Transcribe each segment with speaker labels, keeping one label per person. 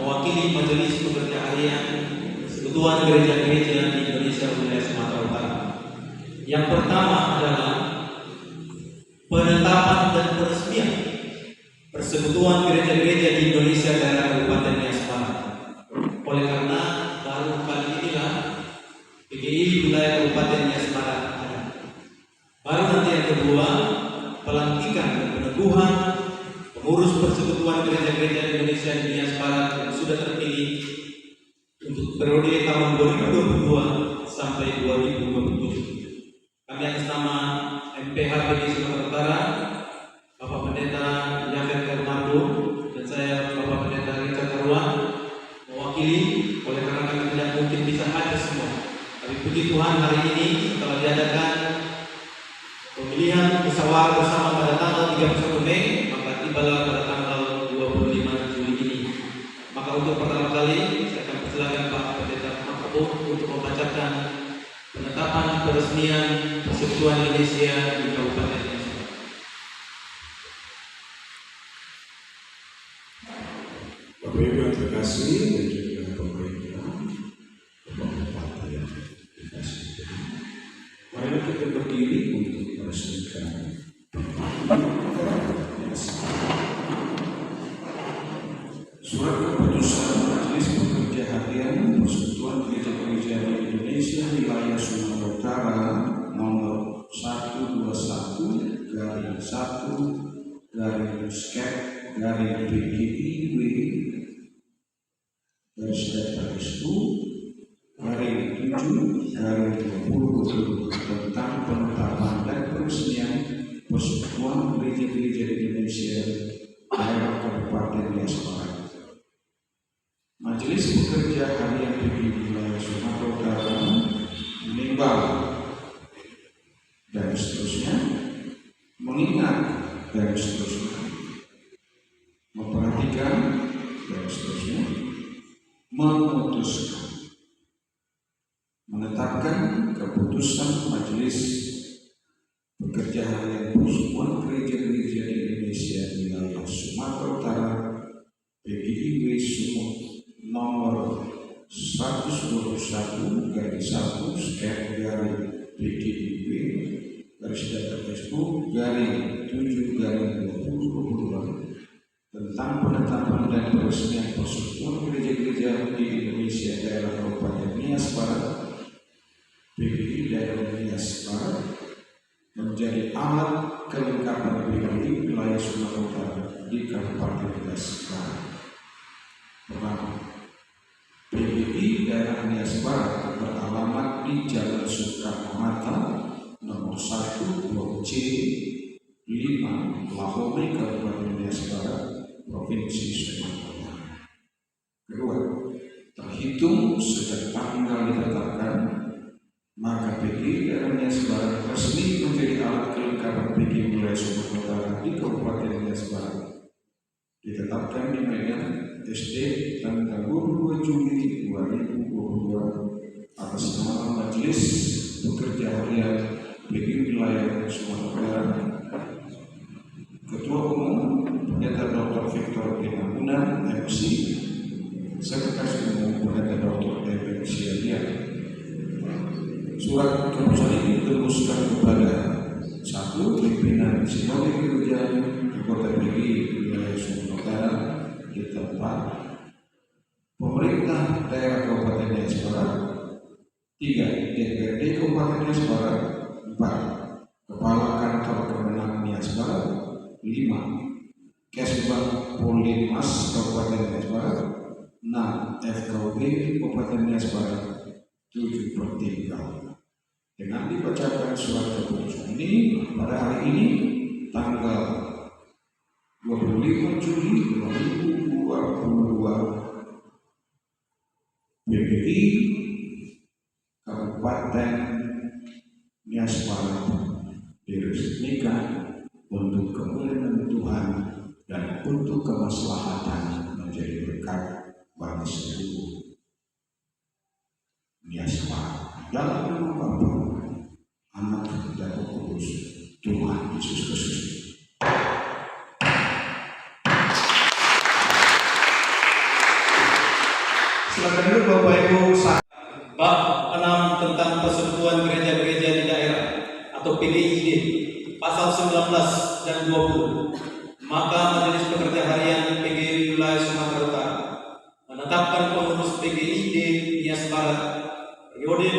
Speaker 1: mewakili Majelis Pekerja Harian Persekutuan Gereja-Gereja di Indonesia wilayah Sumatera Utara. Yang pertama adalah penetapan dan peresmian Persekutuan Gereja-Gereja di Indonesia daerah Kabupaten Nias Barat. Oleh karena baru kali inilah PGI wilayah Kabupaten Nias Barat ada. Baru nanti yang kedua, pelantikan dan peneguhan pengurus Persekutuan Gereja-Gereja Indonesia di Nias Barat yang sudah terpilih untuk periode tahun 2022 sampai 2027. Kami atas nama MPH PGI Sumatera Utara, Bapak Pendeta Yafet Karmardo dan saya Bapak Pendeta Richard Karwan mewakili, oleh karena kami tidak mungkin bisa hadir semua. Tapi puji Tuhan hari ini setelah diadakan pemilihan musyawarah bersama pada tanggal 31 Mei, maka tibalah pada tanggal 25 Juli ini. Maka untuk pertama kali saya akan persilakan Pak Pendeta Makabur untuk membacakan penetapan peresmian Persekutuan Indonesia di Kabupaten Nias Barat.
Speaker 2: Bapak Ibu yang terkasih dan juga pemerintah, Bapak yang terkasih, mari kita berdiri untuk meresmikan surat keputusan Majelis Pekerja Harian Persekutuan Gereja-Gereja di Indonesia wilayah Sumatera Utara nomor 121-1/PGIW /7/2020 tentang penetapan dan peresmian Persekutuan Gereja-Gereja di Indonesia daerah Kabupaten Nias Barat. Majelis Pekerja Harian PGI wilayah Sumatera Utara menimbang dan seterusnya, mengingat dan seterusnya, memperhatikan dan seterusnya, memutuskan, menetapkan keputusan Majelis Pekerja Harian Persekutuan Gereja-Gereja di Indonesia wilayah Sumatera Utara PGIW Sumut nomor 121/PGIW/7/2022 tentang penetapan dan peresmian Persekutuan Gereja-Gereja di Indonesia daerah Kabupaten Nias Barat PGI daerah Nias Barat menjadi alat kelengkapan PGI wilayah Sumatera Utara di Kabupaten Nias Barat. Pertama, PGI daerah Nias Barat beralamat di Jalan Soekarno-Hatta nomor 1 Blok C 5 Lahore, Kabupaten Nias Barat, Provinsi Sumatera Utara. Kedua, terhitung sejak tanggal ditetapkan, maka PGI daerah Nias Barat resmi menjadi alat kelengkapan PGI wilayah Sumatera Utara di Kabupaten Nias Barat. Ditetapkan di Medan SD tanggal 22 Juli 2022 atas nama Majelis Pekerja Harian PGI wilayah Sumatera Utara. Ketua Umum Pendeta Dr. Victor Pinamuna MC, Sekretaris Umum Pendeta Dr. Eben Siagian. Surat keputusan ini diteruskan kepada 1. Pimpinan Sinode Gereja Anggota PGI wilayah Sumatera Utara di tempat pemerintah daerah Kabupaten Nias Barat. 3. DPRD Kabupaten Nias Barat. 4. Kepala Kantor Kemenang Nias Barat. 5. Kesbag Polinmas Kabupaten Nias Barat. 6. FKUB Kabupaten Nias Barat. 7/3. Dengan dibacakan surat keputusan ini pada hari ini tanggal 25 Juli 2022, PGI Kabupaten Nias Barat diresmikan untuk kemuliaan Tuhan dan untuk kemaslahatan menjadi berkat bagi seluruh Nias Barat. Dalam nama Bapa, Anak dan Roh Kudus, Tuhan Yesus Kristus. Silakan dulu Bapak Ibu.
Speaker 1: Bab 6 tentang persekutuan gereja-gereja di daerah atau PGID, pasal 19 dan 20. Maka Majelis Pekerja Harian PGI Wilayah Sumatera Utara menetapkan pengurus PGID Nias Barat periode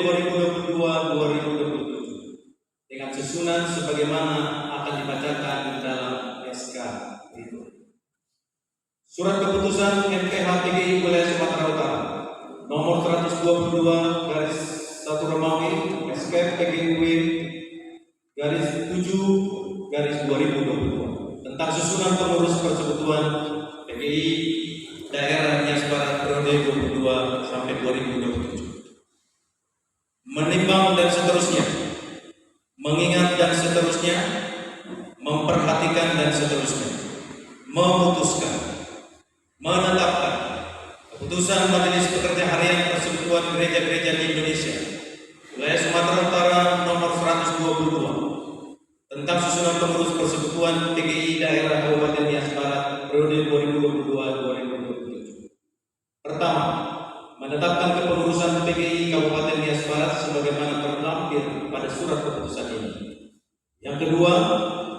Speaker 1: 2022-2027 dengan susunan sebagaimana akan dibacakan dalam SK berikut. Surat keputusan MPH PGI Wilayah Sumatera Utara nomor 122 garis 1 Romawi SK PGUW garis 7 garis 2022 tentang susunan pengurus persekutuan PGI daerah Nias Barat periode 2022 sampai 2027. Menimbang dan seterusnya, mengingat dan seterusnya, memperhatikan dan seterusnya, memutuskan, menetapkan keputusan Majelis Pekerja Harian Persekutuan Gereja-Gereja di Indonesia Wilayah Sumatera Utara nomor 122 tentang susunan pengurus persekutuan PGI daerah Kabupaten Nias Barat periode 2022-2027. Pertama, menetapkan kepengurusan PGI Kabupaten Nias Barat sebagaimana terlampir pada surat keputusan ini. Yang kedua,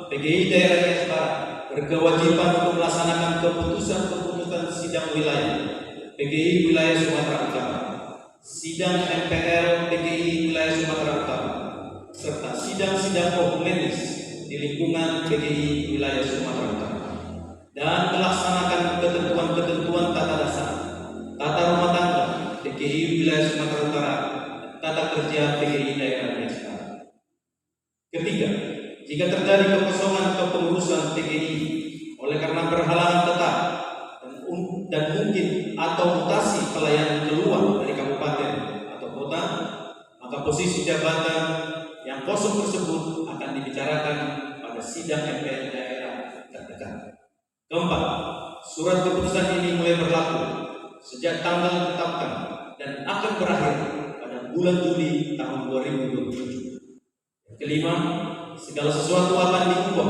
Speaker 1: PGI daerah Nias Barat berkewajiban untuk melaksanakan keputusan-keputusan sidang wilayah PGI wilayah Sumatera Utara, sidang MPR PGI wilayah Sumatera Utara, serta sidang-sidang okumenis di lingkungan PGI wilayah Sumatera Utara, dan melaksanakan ketentuan-ketentuan tata dasar, tata rumah tangga PGI wilayah Sumatera Utara, tata kerja PGI daerah Nias Barat. Ketiga, jika terjadi kekosongan kepengurusan PGI oleh karena berhalangan tetap dan mungkin atau mutasi pelayanan keluar dari kabupaten atau kota, maka posisi jabatan yang kosong tersebut akan dibicarakan pada sidang MPR daerah terdekat. Keempat, surat keputusan ini mulai berlaku sejak tanggal ditetapkan dan akan berakhir pada bulan Juli tahun 2027. Kelima, segala sesuatu akan diubah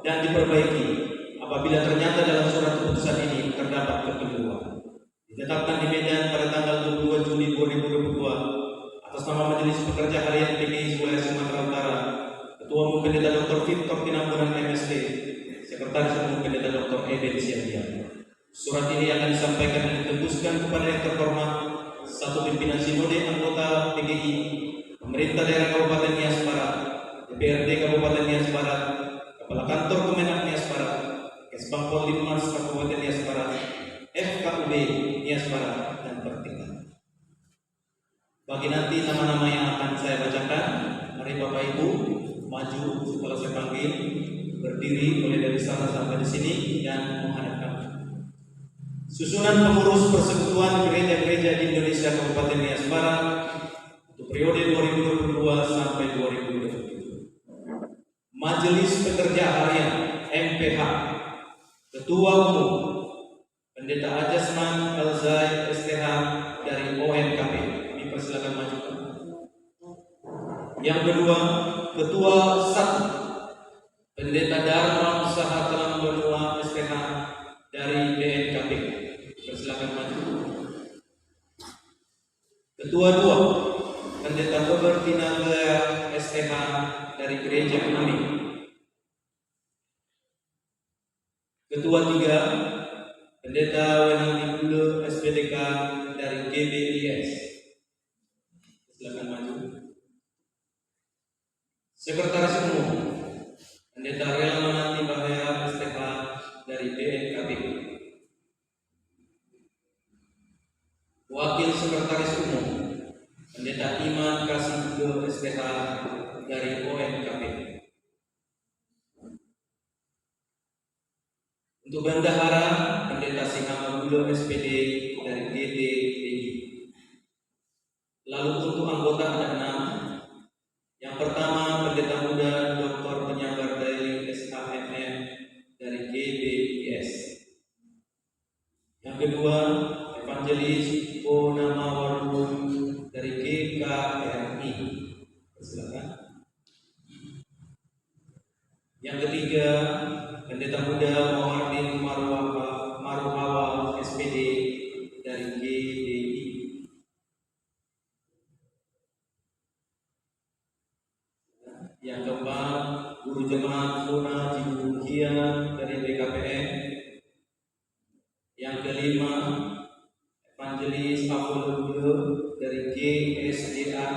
Speaker 1: dan diperbaiki apabila ternyata dalam surat keputusan ini terdapat kekeliruan. Ditetapkan di Medan pada tanggal 22 Juli 2022 atas nama Majelis Pekerja Harian PGI Wilayah Sumatera Utara, Ketua Umum Pendeta Dr. Victor Tinambunan MSD, Sekretaris Umum Pendeta Dr. Eben Siagia. Surat ini akan disampaikan dan ditembuskan kepada yang terhormat satu pimpinan sinode anggota PGI, pemerintah daerah Kabupaten Nias Barat, DPRD Kabupaten Nias Barat, Kepala Kantor Kemenak Nias Barat, Kesbangpol Linmas Kabupaten Nias Barat, FKUB Nias Barat, dan Pertiga. Bagi nanti nama-nama yang akan saya bacakan, mari Bapak Ibu maju setelah saya panggil, berdiri mulai dari sana sampai di sini dan menghadapkan. Susunan pengurus persekutuan gereja-gereja di Indonesia Kabupaten Nias Barat untuk periode 2022 sampai 2027. Majelis Pekerja Harian MPH, Ketua Umum Pendeta Ajasman Elzai STH dari OMKP, dipersilakan maju. Yang kedua, Ketua 1 Pendeta Dharma Usaha Telang Benua STH dari BNKP, dipersilakan maju. Ketua 2 Pendeta Robertina Lea STH dari Gereja Kami. Ketua 3 Pendeta Wenang Dibule SPDK dari GBIS, silakan maju. Sekretaris Umum Pendeta Rela Manati Bahaya STH dari BNKB. Wakil Sekretaris Umum Pendeta Iman Kasih Budo STH dari OMKP. Untuk bendahara Pendeta Singama Budo SPD dari GTDI. Lalu untuk anggota ada 6. Yang pertama Pendeta Muda Dr. Penyabar dari SHMM dari GBIS. Yang kedua Evangelis Bonama Warung dari GKRI. Silakan. Yang ketiga Pendeta Muda Muhammad Maruhawa SPD dari GDI. Yang kelima, Evangelis Apollo dari GSDA.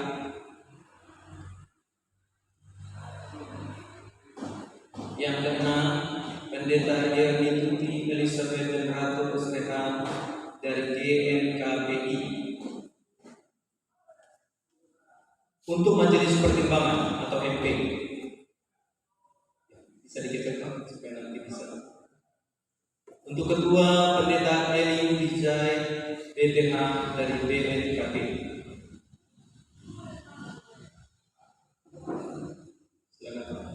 Speaker 1: Yang keenam, Pendeta Yerni Tuti Elizabeth dan Ratu Esrehan dari GNKBI. Untuk majelis pertimbangan atau MP, bisa dikatakan supaya nanti bisa. Untuk ketua, Pendeta Eli Wijay PTH dari BNKB. Silakan.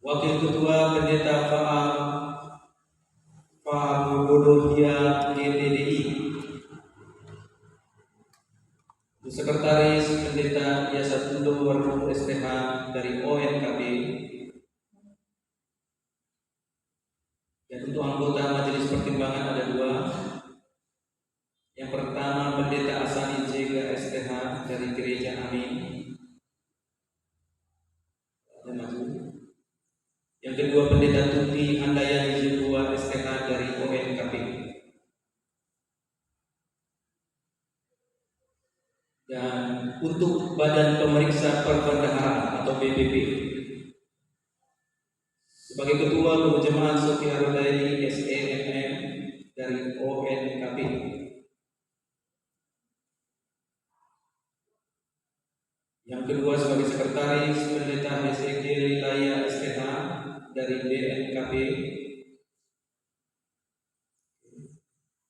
Speaker 1: Wakil ketua, Pendeta Fahamudohia GTDI. Sekretaris, Pendeta Yasatundo Warno STH dari ONKB. Dan untuk anggota majelis pertimbangan ada 2. Yang pertama, Pendeta Asani Jega STH dari Gereja Amin. Ada maju. Yang kedua, Pendeta Tuti Handayani Judua STH dari ONKB. Dan untuk Badan Pemeriksa Perbendaharaan atau BPP, sebagai ketua Guru Jemaat Sofi Arodaini SEMM dari ONKB. Yang kedua, sebagai sekretaris, Pendeta Ezekiel Laya STH dari BNKB.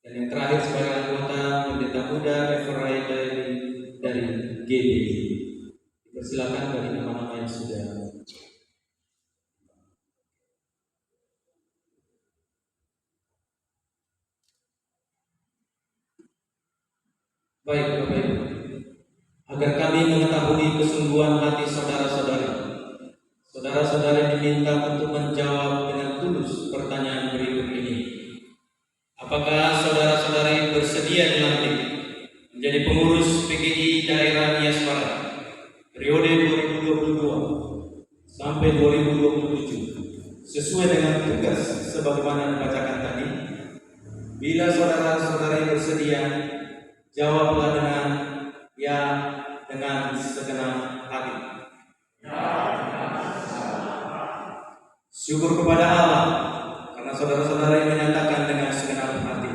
Speaker 1: Dan yang terakhir, sebagai anggota, Pendeta Muda Efraim dari GBI. Dipersilakan bagi nama-nama yang sudah. Baik, Bapak Ibu, agar kami mengetahui kesungguhan hati saudara-saudari, saudara-saudari diminta untuk menjawab dengan tulus pertanyaan berikut ini. Apakah saudara-saudari bersedia dilantik menjadi pengurus PGI Daerah Nias Barat periode 2022 sampai 2027 sesuai dengan tugas sebagaimana dibacakan tadi? Bila saudara-saudari bersedia, jawablah dengan ya, dengan segenap hati. Syukur kepada Allah karena saudara-saudari menyatakan dengan segenap hati.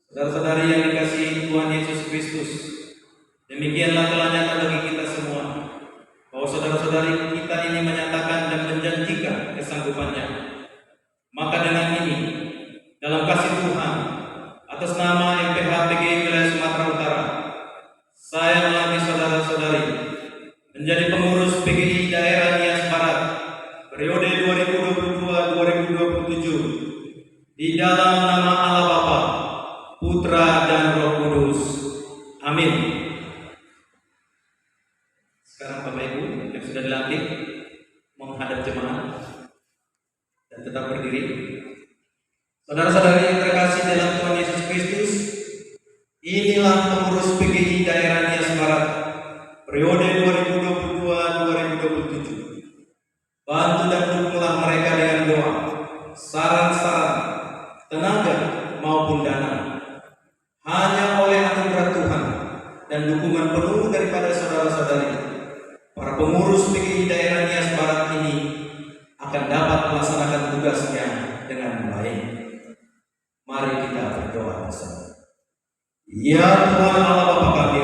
Speaker 1: Saudara-saudari yang dikasihi Tuhan Yesus Kristus, demikianlah telah nyata bagi kita semua bahwa saudara-saudari kita ini menyatakan dan menjanjikan kesanggupannya. Maka dengan ini, dalam kasih Tuhan, atas nama MPH PGI Wilayah Sumatera Utara, saya melantik saudara-saudari menjadi pengurus PGI Daerah Nias Barat periode 2022-2027 di dalam nama Allah Bapa, Putra dan Roh Kudus. Amin. Sekarang Bapak Ibu yang sudah dilantik menghadap jemaat dan tetap berdiri. Saudara-saudari yang terkasih dalam Tuhan Yesus Kristus, inilah pengurus PGI Daerah Nias Barat periode 2022-2027. Bantu dan dukunglah mereka dengan doa, saran-saran, tenaga maupun dana. Hanya oleh anugerah Tuhan dan dukungan penuh daripada saudara-saudari, para pengurus PGI Daerah Nias Barat ini akan dapat melaksanakan tugasnya dengan baik. Mari kita berdoa bersama. Ya Tuhan Allah Bapa kami,